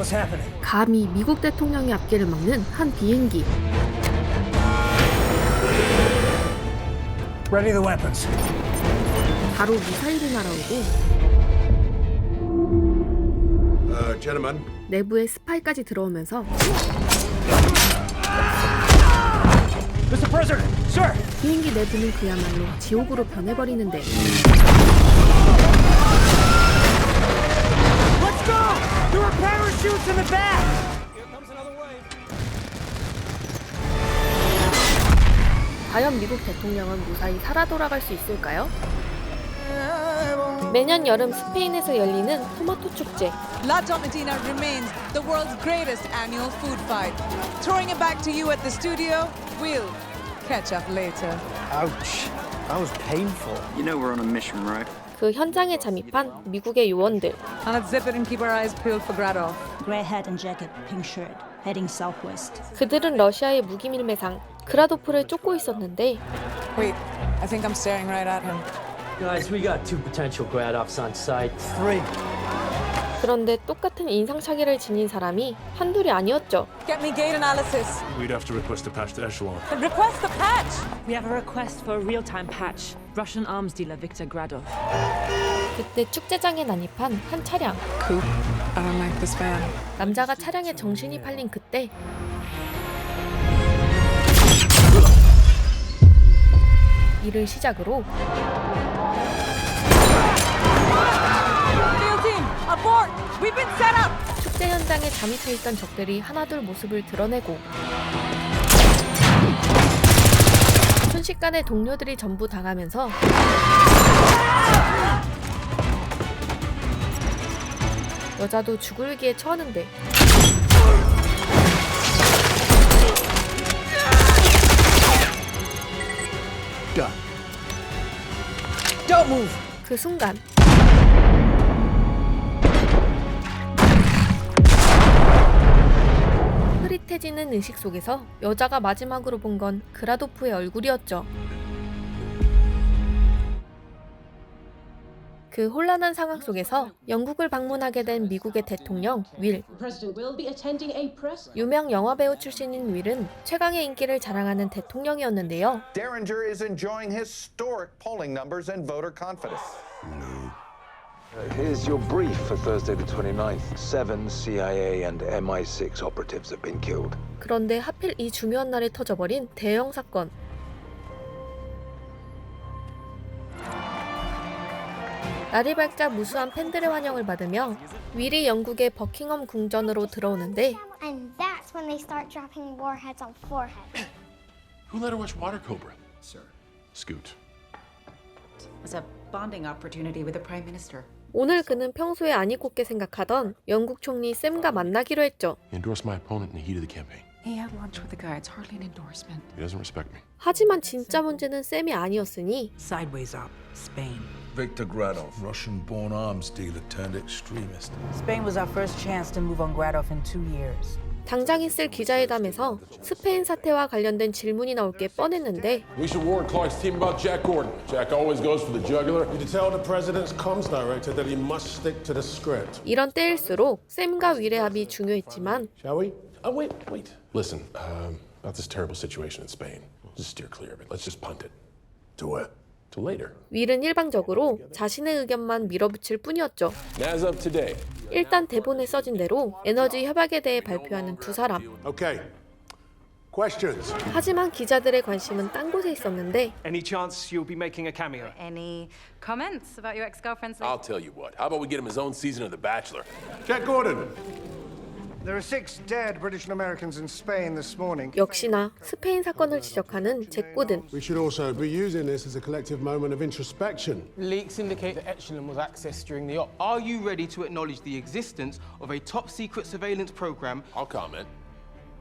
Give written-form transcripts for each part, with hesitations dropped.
What's happening? 감히 미국 대통령의 앞길을 막는 한 비행기. Ready the weapons. 바로 미사일이 날아오고 Gentlemen. 내부에 스파이까지 들어오면서 Mr. President, sir. 비행기 내부는 그야말로 지옥으로 변해버리는데 Let's go. There are parachutes in the back. Here comes another wave. 과연 미국 대통령은 무사히 살아 돌아갈 수 있을까요? 매년 여름 스페인에서 열리는 토마토 축제. La Tomatina remains the world's greatest annual food fight. Throwing it back to you at the studio, we'll catch up later. Ouch. That was painful. You know we're on a mission, right? 그 현장에 잠입한 미국의 요원들. And let's zip it and keep our eyes peeled for Gradov. Grey hat and jacket, pink shirt, heading southwest. 그들은 러시아의 무기밀매상 그라도프를 쫓고 있었는데 Wait, I think I'm staring right at him. Guys, we got 2 potential Gradoffs on site. 3. 그런데 똑같은 인상착의를 지닌 사람이 한둘이 아니었죠. Get me gate analysis. We'd have to request a patch to Echelon. And request the patch. We have a request for a real-time patch. Russian arms dealer Viktor Gradov. 그때 축제장에 난입한 한 차량. Coop, I don't like this van. 남자가 차량에 정신이 팔린 그때 이를 시작으로 Field team, abort! We've been set up. 축제 현장에 잠입해 있던 적들이 하나둘 모습을 드러내고 순식간에 동료들이 전부 당하면서 여자도 죽을 위기에 처하는데 Don't move. 그 순간 흐릿해지는 의식 속에서 여자가 마지막으로 본 건 그라도프의 얼굴이었죠. 그 혼란한 상황 속에서 영국을 방문하게 된 미국의 대통령 윌. 유명 영화배우 출신인 윌은 최강의 인기를 자랑하는 대통령이었는데요. Derringer is enjoying historic polling numbers and voter confidence. Here's your brief for Thursday the 29th. 7 CIA and MI6 operatives have been killed. 그런데 하필 이 중요한 날에 터져버린 대형 사건. 날이 밝자 무수한 팬들의 환영을 받으며 윌이 영국의 버킹엄 궁전으로 들어오는데 And that's when they start dropping warheads on foreheads. Who let her watch Water Cobra? Sir. Scoot. It was a bonding opportunity with the Prime Minister. 오늘 그는 평소에 아니 곱게 생각하던 영국 총리 샘과 만나기로 했죠. He endorsed my opponent in the heat of the campaign. He had lunch with the guy. It's hardly an endorsement. He doesn't respect me. 하지만 진짜 문제는 샘이 아니었으니 Sideways up, Spain. Victor Gradov, Russian-born arms dealer turned extremist. Spain was our first chance to move on Gradov in 2 years. 당장 있을 기자회담에서 스페인 사태와 관련된 질문이 나올 게 뻔했는데 We should warn Clark's team about Jack Gordon. Jack always goes for the jugular. You tell the president's comms director that he must stick to the script. 이런 때일수록 샘과 윌의 합이 중요했지만 Shall we? Oh, wait. Listen, about this terrible situation in Spain. Just steer clear of it. Let's just punt it. To where? Till later. 윌은 일방적으로 자신의 의견만 밀어붙일 뿐이었죠. As of today. 일단 대본에 써진 대로 에너지 협약에 대해 발표하는 두 사람. Okay. Questions? 하지만 기자들의 관심은 딴 곳에 있었는데 Any chance you'll be making a cameo? Any comments about your ex-girlfriend's? I'll tell you what. How about we get him his own season of The Bachelor? Jack Gordon. There are 6 dead British and Americans in Spain this morning. 역시나 스페인 사건을 지적하는 잭 고든. We should also be using this as a collective moment of introspection. Leaks indicate that Echelon was accessed during the op. Are you ready to acknowledge the existence of a top-secret surveillance program? I'll comment.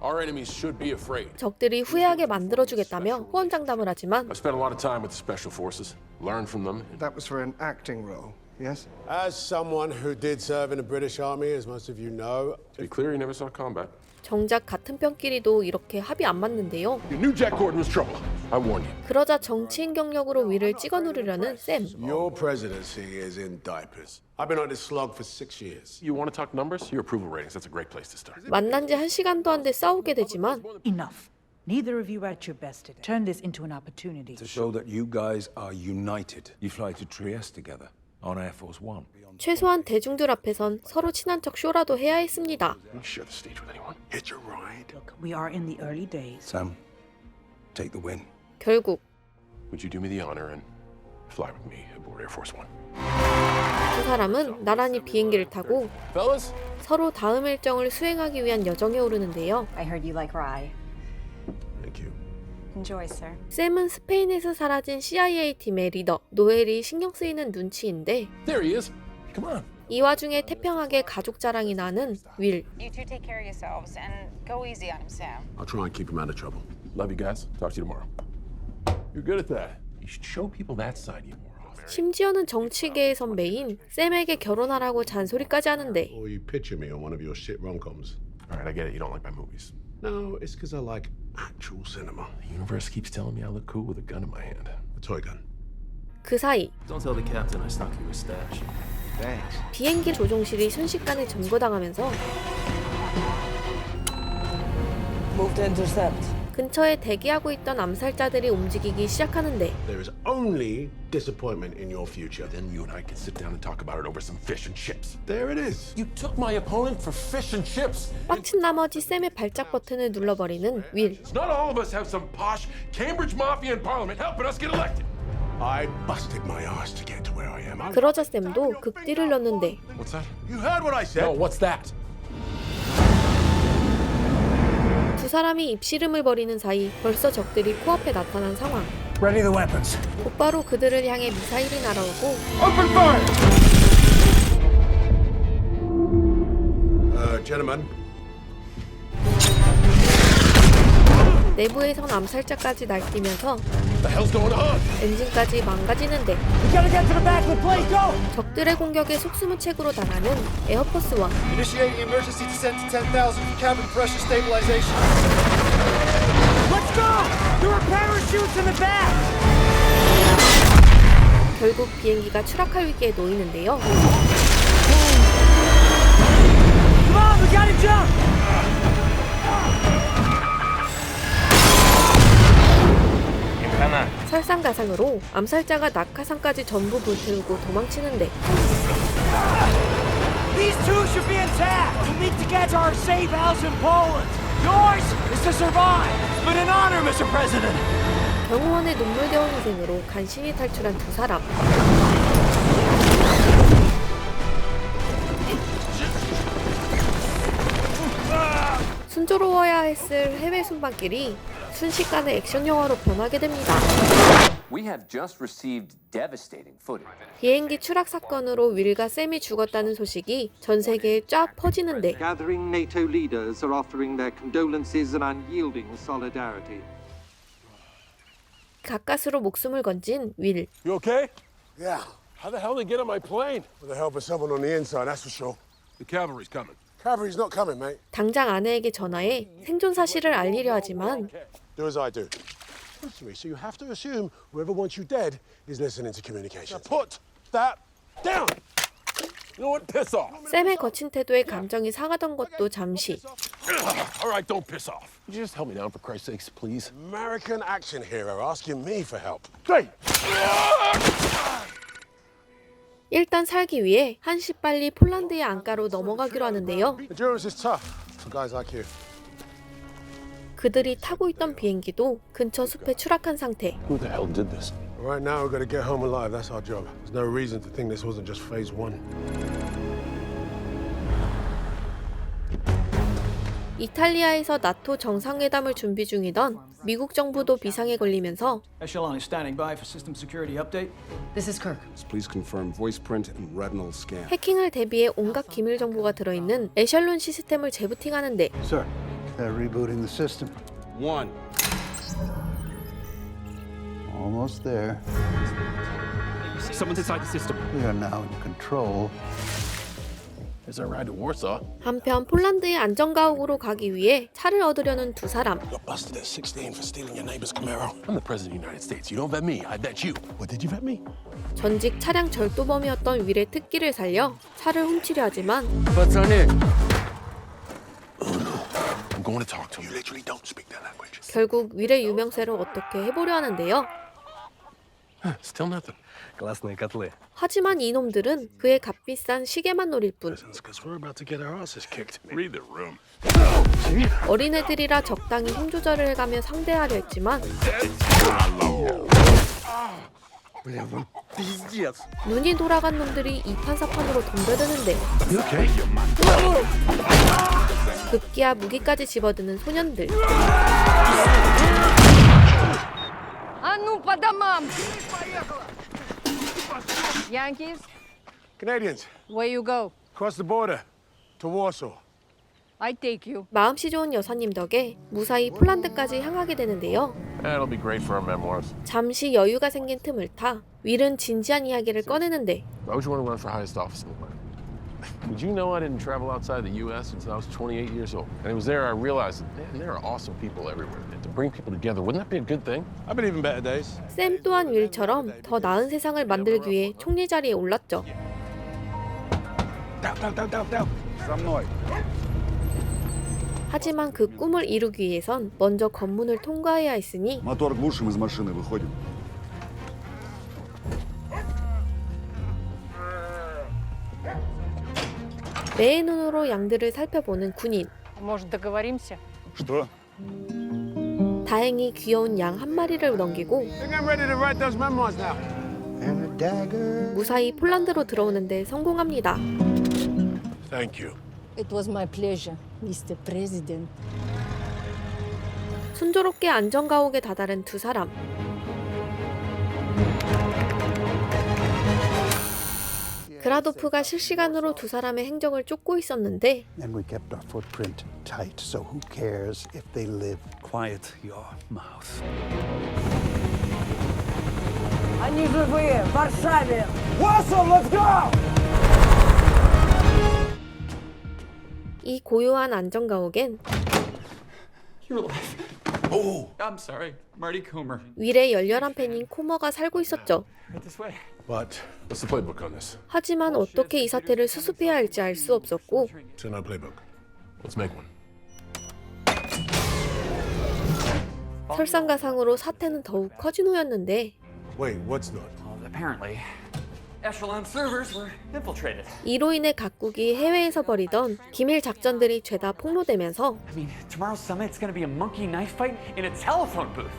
Our enemies should be afraid. 적들이 후회하게 만들어주겠다며 호언장담을 하지만 I've spent a lot of time with the special forces. Learned from them. That was for an acting role, yes? As someone who did serve in the British Army, as most of you know, To be clear, he never saw combat. 정작 같은 편끼리도 이렇게 합이 안 맞는데요. You knew Jack Gordon was trouble. I warned you. 그러자 정치인 경력으로 위를 찍어 누르려는 샘. Your presidency is in diapers. I've been on this slog for 6 years. You want to talk numbers? Your approval ratings. That's a great place to start. 만난 지 1시간도 안 돼 싸우게 되지만 Enough. Neither of you are at your best today. Turn this into an opportunity. To show that you guys are united. You fly to Trieste together on Air Force One. 최소한 대중들 앞에선 서로 친한 척 쇼라도 해야 했습니다. Can you share the stage with anyone? Hit your ride. Look, we are in the early days. Sam, take the win. 결국 Would you do me the honor and fly with me aboard Air Force One? 두 사람은 나란히 비행기를 타고 Fellas? 서로 다음 일정을 수행하기 위한 여정에 오르는데요. I heard you like rye. Thank you. Enjoy, sir. 샘은 스페인에서 사라진 CIA 팀의 리더 노엘이 신경 쓰이는 눈치인데 There he is. Come on. 이 와중에 태평하게 가족 자랑이 나는 윌. You two take care of yourselves and go easy on him, Sam. I'll try and keep him out of trouble. Love you guys. Talk to you tomorrow. You're good at that. You should show people that side of you more often. 심지어는 정치계의 선배인 샘에게 결혼하라고 잔소리까지 하는데 Or you picture me on one of your shit rom-coms. All right, I get it. You don't like my movies. No, it's because I like actual cinema. The universe keeps telling me I look cool with a gun in my hand. A toy gun. 그 사이 Don't tell the captain I snuck you a stash. Thanks. 비행기 조종실이 순식간에 점거당하면서 Move to intercept. 근처에 대기하고 있던 암살자들이 움직이기 시작하는데 There is only disappointment in your future. Then you and I can sit down and talk about it over some fish and chips. There it is. You took my opponent for fish and chips. 빡친 나머지 샘의 발작 버튼을 눌러버리는 윌. Not all of us have some posh Cambridge mafia in Parliament helping us get elected. I busted my ass to get to where I am. 그러자 샘도 극딜을 넣는데 What's that? You heard what I said. No, what's that? 두 사람이 입씨름을 벌이는 사이 벌써 적들이 코앞에 나타난 상황. Ready the weapons. 곧바로 그들을 향해 미사일이 날아오고 Open fire! Gentlemen. 내부에선 암살자까지 날뛰면서 What the hell's going on? 엔진까지 망가지는데 We gotta get to the back of the plane, go! 적들의 공격에 속수무책으로 당하는 에어포스 원. Initiating emergency descent to 10,000 for cabin pressure stabilization. Let's go! There are parachutes in the back! 결국 비행기가 추락할 위기에 놓이는데요. Come on, we gotta jump! 설상가상으로 암살자가 낙하산까지 전부 불태우고 도망치는데 These two should be intact! We'll need to get to our safe house in Poland! Yours is to survive! It's been an honor, Mr. President! 경호원의 눈물겨운 희생으로 간신히 탈출한 두 사람. 순조로워야 했을 해외 순방길이 순식간에 액션 영화로 변하게 됩니다. We have just received devastating footage. 비행기 추락 사건으로 윌과 샘이 죽었다는 소식이 전 세계에 쫙 퍼지는데 Gathering NATO leaders are offering their condolences and unyielding solidarity. 가까스로 목숨을 건진 윌. You okay? Yeah. How the hell did they get on my plane? With the help of someone on the inside, that's for sure. The cavalry's coming. Cavalry's not coming, mate. 당장 아내에게 전화해 생존 사실을 알리려 하지만 Do as I do. So you have to assume whoever wants you dead is listening to communication. Put that down. You know what? Piss off. 샘의 거친 태도에 감정이 상하던 것도 잠시. All right, don't piss off. Would you just help me down for Christ's sakes, please? American action hero asking me for help. Hey! 일단 살기 위해 한시 빨리 폴란드의 안가로 넘어가기로 하는데요. Endurance is tough for guys like you. 그들이 타고 있던 비행기도 근처 숲에 추락한 상태. Who the hell did this? Right now, we've got to get home alive. That's our job. There's no reason to think this wasn't just phase one. 이탈리아에서 나토 정상회담을 준비 중이던 미국 정부도 비상에 걸리면서 Echelon is standing by for system security update. This is Kirk. Please confirm voice print and retinal scan. 해킹을 대비해 온갖 기밀 정보가 들어있는 에셜론 시스템을 재부팅하는데 Sir, rebooting the system. One. Almost there. Someone's inside the system. We are now in control. Here's our ride to Warsaw. 한편 폴란드의 안전가옥으로 가기 위해 차를 얻으려는 두 사람. Got busted at 16 for stealing your neighbor's Camaro. I'm the president of the United States. You don't vet me, I vet you. What, did you vet me? 전직 차량 절도범이었던 윌의 특기를 살려 차를 훔치려 하지만 I'm going to talk to him. You literally don't speak that language. 결국 윌의 유명세를 어떻게 해보려 하는데요. Still nothing. Классные котлы. 하지만 이놈들은 그의 값비싼 시계만 노릴 뿐. Because we're about to get our asses kicked. Read the room. 어린애들이라 적당히 힘 조절을 해가며 상대하려 했지만 눈이 돌아간 놈들이 이판사판으로 덤벼드는데 급기야 무기까지 집어드는 소년들. А ну по домам! Yankees, Canadians, where you go? cross the border to Warsaw. I take you. 마음씨 좋은 여사님 덕에 무사히 폴란드까지 향하게 되는데요. That'll be great for our memoirs. 잠시 여유가 생긴 tum을 타 윌은 진지한 이야기를 꺼내는데 Why would you want to run for highest office in the land? Did you know I didn't travel outside the U.S. since I was 28 years old? And it was there I realized that, man, there are awesome people everywhere. And to bring people together, wouldn't that be a good thing? I've been even better days. 샘 또한 윌처럼 더 나은 세상을 만들기 위해 총리 자리에 올랐죠. 하지만 그 꿈을 이루기 위해선 먼저 관문을 통과해야 했으니 Мотор глушим, из машины выходим. 매의 눈으로 양들을 살펴보는 군인. Может, договоримся? Что? 다행히 귀여운 양 한 마리를 넘기고 Think I'm ready to write those memoirs now. 무사히 폴란드로 들어오는데 성공합니다. Thank you. It was my pleasure, Mr. President. 순조롭게 안전가옥에 다다른 두 사람. 그라도프가 실시간으로 두 사람의 행적을 쫓고 있었는데 And we kept our footprint tight, so who cares if they live? Quiet your mouth. Они живые, в Варшаве! Warsaw, let's go! 이 고요한 안전가옥엔 You're alive. Oh, I'm sorry. Marty Coomer. 윌의 열렬한 팬인 코머가 살고 있었죠. Right this way. But what's the playbook on this? 하지만 어떻게 이 사태를 수습해야 할지 알 수 없었고 Send out playbook. Let's make one. 설상가상으로 사태는 더욱 커진 후였는데 Wait, what's not? Apparently, Echelon servers were infiltrated. 이로 인해 각국이 해외에서 벌이던 기밀 작전들이 죄다 폭로되면서 I mean, tomorrow's summit's gonna be a monkey knife fight in a telephone booth.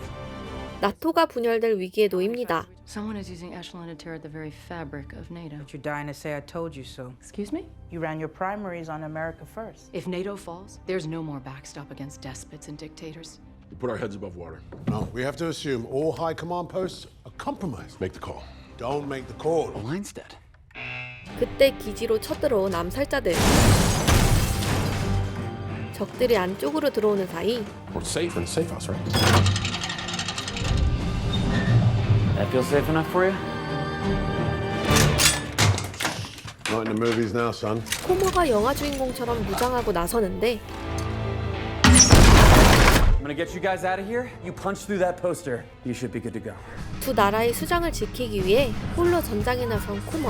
나토가 분열될 위기에 놓입니다. Someone is using Echelon to tear at the very fabric of NATO. But you're dying to say I told you so. Excuse me? You ran your primaries on America first. If NATO falls, there's no more backstop against despots and dictators. We put our heads above water. No, we have to assume all high command posts are compromised. Make the call. Don't make the call. The line's dead. 그때 기지로 쳐들어온 암살자들. 적들이 안쪽으로 들어오는 사이 We're safe in the safe house, right? That feels safe enough for you? Not in the movies now, son. 코머가 영화 주인공처럼 무장하고 나서는데 I'm gonna get you guys out of here. You punch through that poster. You should be good to go. 두 나라의 수장을 지키기 위해 홀로 전장에 나선 코머.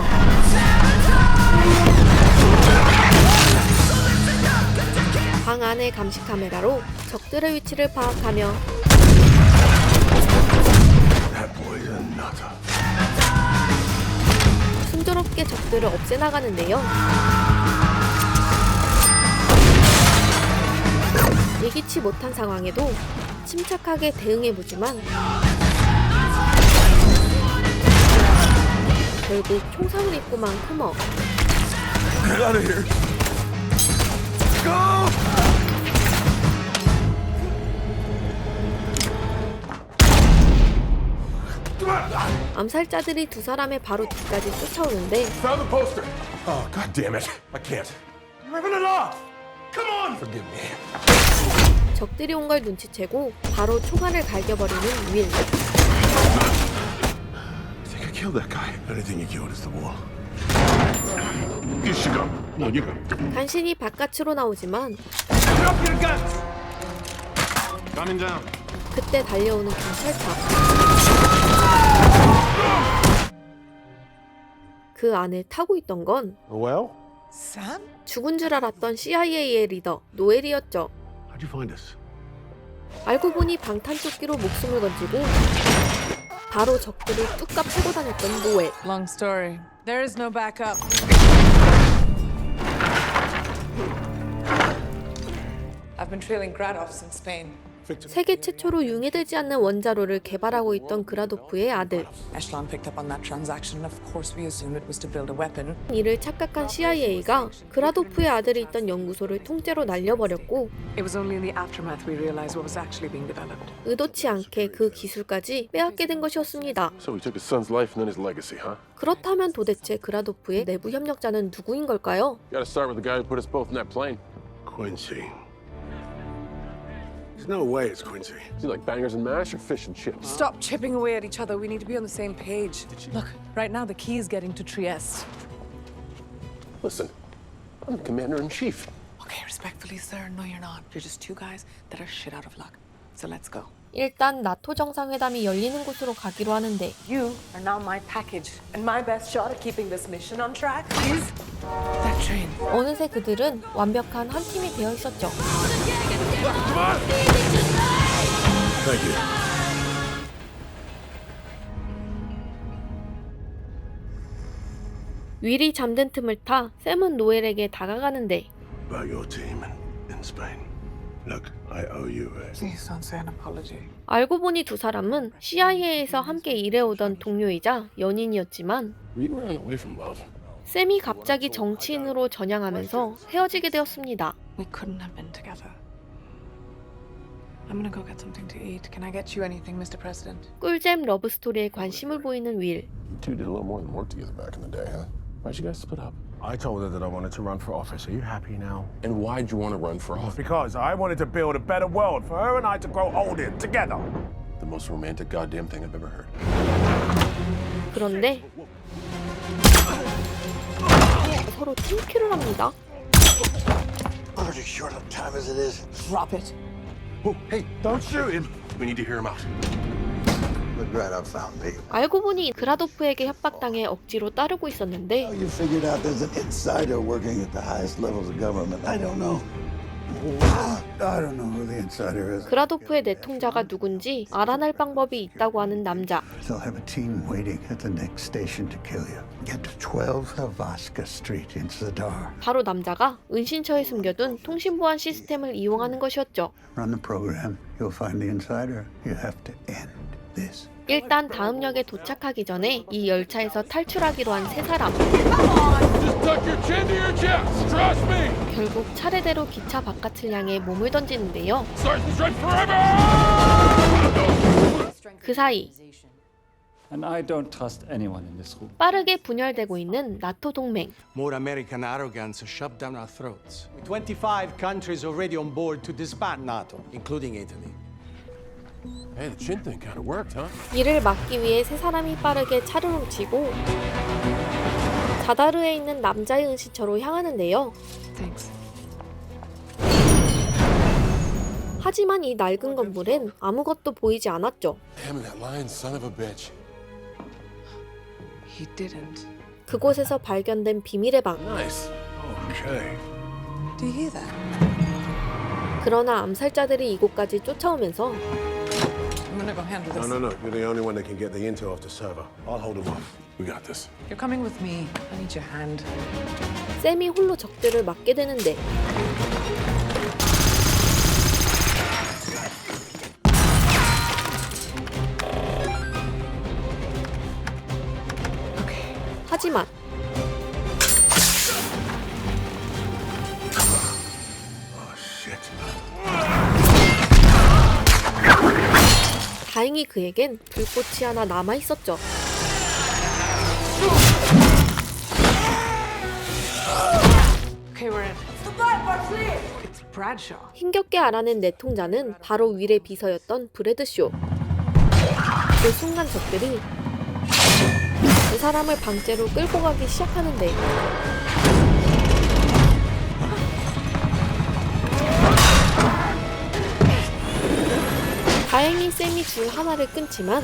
방 안의 감시 카메라로 적들의 위치를 파악하며 순조롭게 적들을 없애나가는데요. 예기치 못한 상황에도 침착하게 대응해보지만 결국 총상을 입고만 코머. Get out of here. Go! 암살자들이 두 사람의 바로 뒤까지 쫓아오는데 Found the poster. Oh, God damn it. I can't. I'm ripping it off. Come on. Forgive me. 적들이 온 걸 눈치채고 바로 총알을 갈겨버리는 윌. I think I killed that guy. Anything you killed is the wall. 간신히 바깥으로 나오지만 그때 달려오는 경찰차. 그 안에 타고 있던 건 Well? 죽은 줄 알았던 CIA의 리더 노엘이었죠. How'd you find us? 알고 보니 방탄조끼로 목숨을 건지고 바로 적들을 뚝갑 패고 다녔던 노엘. Long story. There is no backup. I've been trailing Gradoffs in Spain. 세계 최초로 융해되지 않는 원자로를 개발하고 있던 그라도프의 아들. Echelon picked up on that transaction. Of course, we assumed it was to build a weapon. 이를 착각한 CIA가 그라도프의 아들이 있던 연구소를 통째로 날려버렸고 It was only in the aftermath we realized what was actually being developed. 의도치 않게 그 기술까지 빼앗게 된 것이었습니다. So he took his son's life and then his legacy, huh? 그렇다면 도대체 그라도프의 내부 협력자는 누구인 걸까요? Gotta start with the guy who put us both in that plane. Quincy. There's no way it's Quincy. Is he like bangers and mash or fish and chips? Stop chipping away at each other. We need to be on the same page. Look, right now the key is getting to Trieste. Listen, I'm the commander-in-chief. Okay, respectfully, sir. No, you're not. You're just two guys that are shit out of luck. So let's go. 일단 나토 정상회담이 열리는 곳으로 가기로 하는데 You are now my package, and my best shot at keeping this mission on track is that train. 어느새 그들은 완벽한 한 팀이 되어 있었죠. Thank you. 윌이 잠든 틈을 타 샘은 노엘에게 다가가는데 About your team in Spain. Look, I owe you a... Please don't say an apology. 알고 보니 두 사람은 CIA에서 함께 일해오던 동료이자 연인이었지만 We ran away from love. 샘이 갑자기 정치인으로 전향하면서 헤어지게 되었습니다. We couldn't have been together. I'm gonna go get something to eat. Can I get you anything, Mr. President? 꿀잼 러브스토리에 관심을 보이는 윌. You two did a little more than work together back in the day, huh? Why'd you guys split up? I told her that I wanted to run for office. Are you happy now? And why'd you want to run for office? Because I wanted to build a better world for her and I to grow old in together. The most romantic goddamn thing I've ever heard. 그런데 서로 팀킬을 합니다. Pretty short on time as it is. Drop it. Oh, hey, don't shoot him. We need to hear him out. Look right, I found me. 알고 보니 그라도프에게 협박당해 억지로 따르고 있었는데 You figured out there's an insider working at the highest levels of government. I don't know. I don't know who the insider is. 그라도프의 내통자가 누군지 알아낼 방법이 있다고 하는 남자. They'll have a team waiting at the next station to kill you. Get to 12 Havaska Street in Zadar. 바로 남자가 은신처에 숨겨둔 통신보안 시스템을 이용하는 것이었죠. Run the program. You'll find the insider. You have to end this. 일단 다음 역에 도착하기 전에 이 열차에서 탈출하기로 한 세 사람. 결국 차례대로 기차 바깥을 향해 몸을 던지는데요. 그 사이 And I don't trust anyone in this room. 빠르게 분열되고 있는 나토 동맹. More American arrogance shoved down our throats. 25 countries already on board to disband NATO, including Italy. Hey, the chin thing kind of worked, huh? 이를 막기 위해 세 사람이 빠르게 차를 훔치고 자다르에 있는 남자의 은신처로 향하는데요. Thanks. 하지만 이 낡은 건물엔 아무것도 보이지 않았죠. Damn that lying son of a bitch. He didn't. 그곳에서 발견된 비밀의 방. Nice. Okay. Do you hear that? 그러나 암살자들이 이곳까지 쫓아오면서 I'm gonna go handle this. No. You're the only one that can get the intel off the server. I'll hold them off. We got this. You're coming with me. I need your hand. 샘이 홀로 적들을 막게 되는데 하지만 다행히 그에겐 불꽃이 하나 남아있었죠. Okay, we're in. It's Bradshaw. 힘겹게 알아낸 내통자는 바로 윌의 비서였던 브래드쇼. 그 순간 적들이 두 사람을 방째로 끌고 가기 시작하는데 다행히 샘이 줄 하나를 끊지만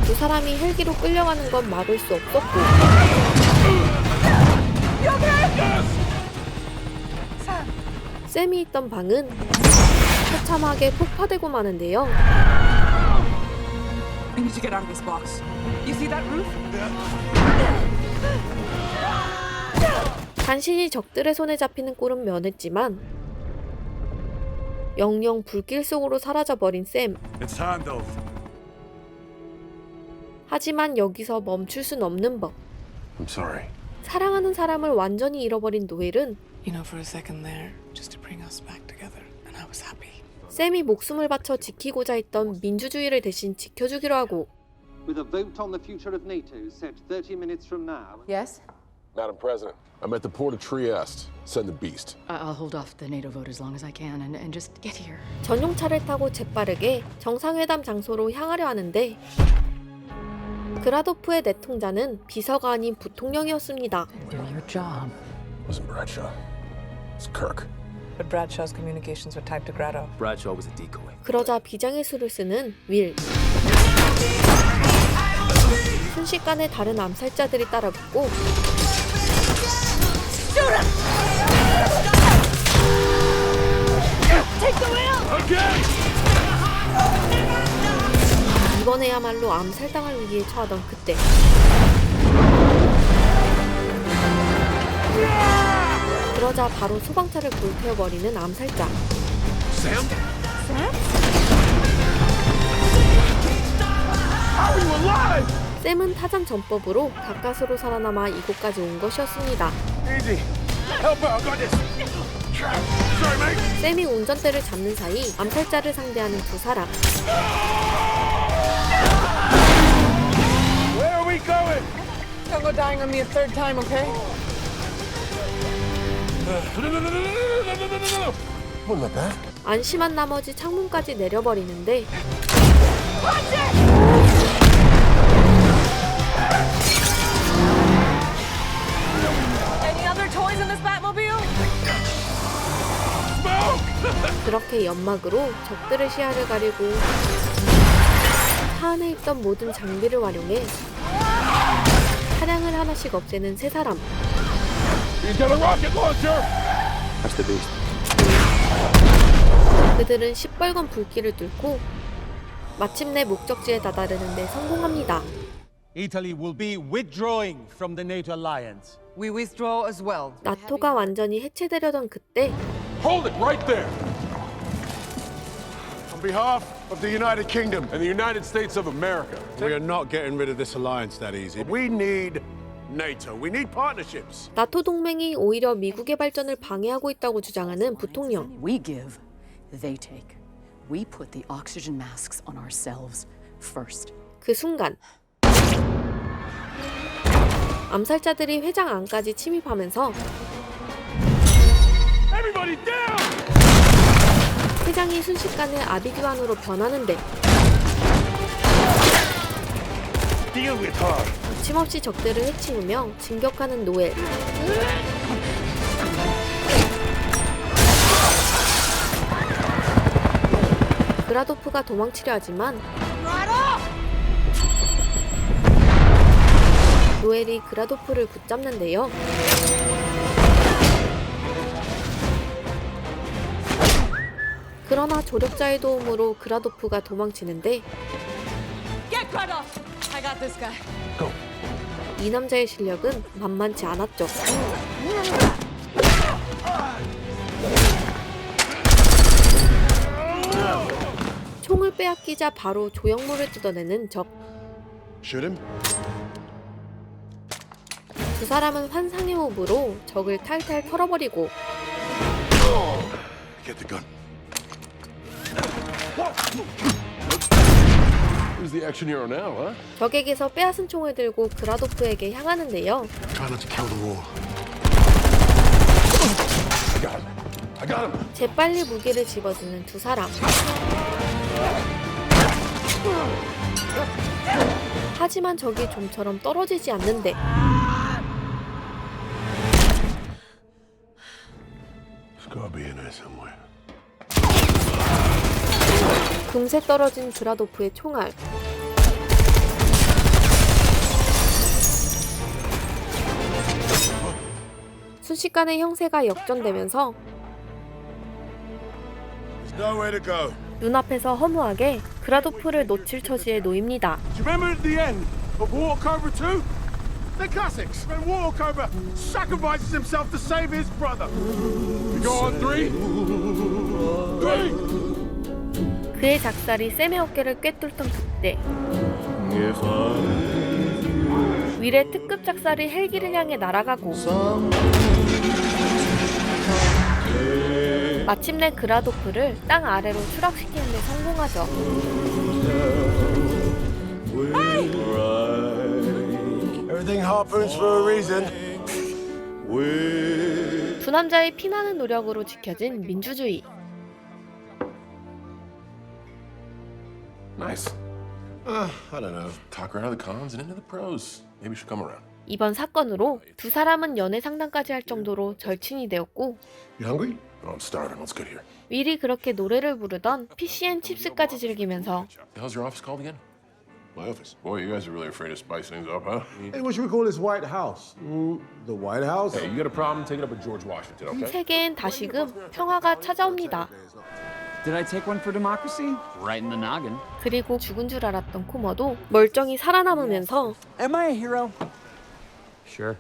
두 사람이 헬기로 끌려가는 건 막을 수 없었고 샘이 있던 방은 처참하게 폭파되고 마는데요. We need to get out of this box. You see that roof? 간신히 적들의 손에 잡히는 꼴은 면했지만 영영 불길 속으로 사라져버린 샘. It's handled. 하지만 여기서 멈출 순 없는 법. I'm sorry. 사랑하는 사람을 완전히 잃어버린 노엘은 You know, for a second there, just to bring us back together, and I was happy. 샘이 목숨을 바쳐 지키고자 했던 민주주의를 대신 지켜주기로 하고 With a vote on the future of NATO set 30 minutes from now. Yes? Madam President, I'm at the port of Trieste. Send the beast. I'll hold off the NATO vote as long as I can and just get here. 전용차를 타고 재빠르게 정상회담 장소로 향하려 하는데 그라도프의 내통자는 비서가 아닌 부통령이었습니다. Do your job. It wasn't Bradshaw. It's Kirk. But Bradshaw's communications were typed to Grado. Bradshaw was a decoy. 그러자 비장의 수를 쓰는 윌. 순식간에 다른 암살자들이 따라붙고 이번에야말로 암살당할 위기에 처하던 그때 그러자 바로 소방차를 불태워버리는 암살자. 샘은 타잔 전법으로 가까스로 살아남아 이곳까지 온 것이었습니다. 샘이 운전대를 잡는 사이 암살자를 상대하는 두 사람. Where are we going? Don't go dying on me a third time, okay? Wasn't that bad? 안심한 나머지 창문까지 내려버리는데 Any other toys in this Batmobile? 그렇게 연막으로 적들의 시야를 가리고 차 안에 있던 모든 장비를 활용해 차량을 하나씩 없애는 세 사람. He's got a rocket launcher. That's the beast. 그들은 시뻘건 불길을 뚫고 마침내 목적지에 다다르는 데 성공합니다. Italy will be withdrawing from the NATO alliance. We withdraw as well. 나토가 완전히 해체되려던 그때 Hold it right there. On behalf of the United Kingdom and the United States of America, We are not getting rid of this alliance that easy. We need NATO. We need partnerships. 나토 동맹이 오히려 미국의 발전을 방해하고 있다고 주장하는 부통령. We give, they take. We put the oxygen masks on ourselves first. 그 순간 암살자들이 회장 안까지 침입하면서 everybody down. 회장이 순식간에 아비규환으로 변하는데 Deal with her. 거침없이 적들을 해치우며 진격하는 노엘. 그라도프가 도망치려 하지만 노엘이 그라도프를 붙잡는데요. 그러나 조력자의 도움으로 그라도프가 도망치는데 Get Grado! I got this guy. 이 남자의 실력은 만만치 않았죠. 총을 빼앗기자 바로 조형물을 뜯어내는 적. Shoot him. 두 사람은 환상의 호흡으로 적을 탈탈 털어버리고 Get the gun. Who's the action hero now, huh? 적에게서 빼앗은 총을 들고 그라도프에게 향하는데요. Try not to kill the wall. I got him. 재빨리 무기를 집어드는 두 사람. 하지만 적이 좀처럼 떨어지지 않는데 There's gotta be in there somewhere. 금세 떨어진 그라도프의 총알. 순식간에 형세가 역전되면서 There's nowhere to go. 눈앞에서 허무하게 그라도프를 놓칠 처지에 놓입니다. Do you remember at the end of War Cobra 2? The classics. When War Cobra sacrifices himself to save his brother. We go on 3. 3. 그의 작살이 샘의 어깨를 꿰뚫던 그때 윌의 특급 작살이 헬기를 향해 날아가고 마침내 그라도프를 땅 아래로 추락시키는 데 성공하죠. Everything harpoons for a reason. 두 남자의 피나는 노력으로 지켜진 민주주의. Nice. I don't know. Talk her out of the cons and into the pros. Maybe she'll come around. 이번 사건으로 두 사람은 연애 상담까지 할 정도로 절친이 되었고 You hungry? Oh, I'm starving. Let's get here. 윌이 그렇게 노래를 부르던 피쉬앤칩스까지 즐기면서 How's your office called again? My office. Boy, you guys are really afraid to spice things up, huh? Hey, what should we call this White House? The White House? Hey, you got a problem? Take it up with George Washington, okay? 세계엔 다시금 평화가 찾아옵니다. Did I take one for democracy? Right in the noggin. 그리고 죽은 줄 알았던 코머도 멀쩡히 살아남으면서 Am I a hero? Sure.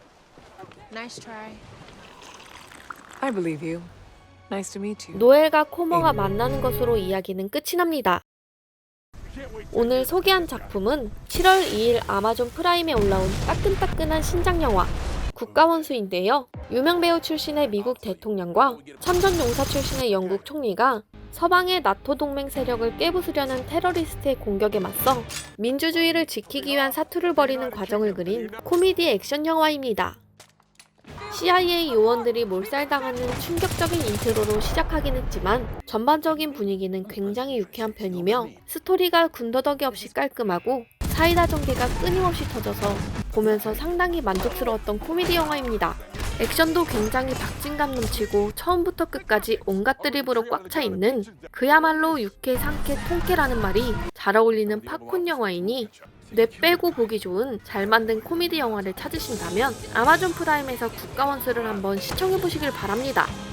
Nice try. I believe you. Nice to meet you. 노엘과 코머가 만나는 것으로 이야기는 끝이 납니다. 오늘 소개한 작품은 7월 2일 아마존 프라임에 올라온 따끈따끈한 신작 영화 국가원수인데요. 유명 배우 출신의 미국 대통령과 참전용사 출신의 영국 총리가 서방의 나토 동맹 세력을 깨부수려는 테러리스트의 공격에 맞서 민주주의를 지키기 위한 사투를 벌이는 과정을 그린 코미디 액션 영화입니다. CIA 요원들이 몰살당하는 충격적인 인트로로 시작하긴 했지만 전반적인 분위기는 굉장히 유쾌한 편이며 스토리가 군더더기 없이 깔끔하고 사이다 전개가 끊임없이 터져서 보면서 상당히 만족스러웠던 코미디 영화입니다. 액션도 굉장히 박진감 넘치고 처음부터 끝까지 온갖 드립으로 꽉 차 있는 그야말로 유쾌, 상쾌, 통쾌라는 말이 잘 어울리는 팝콘 영화이니 뇌 빼고 보기 좋은 잘 만든 코미디 영화를 찾으신다면 아마존 프라임에서 국가원수를 한번 시청해보시길 바랍니다.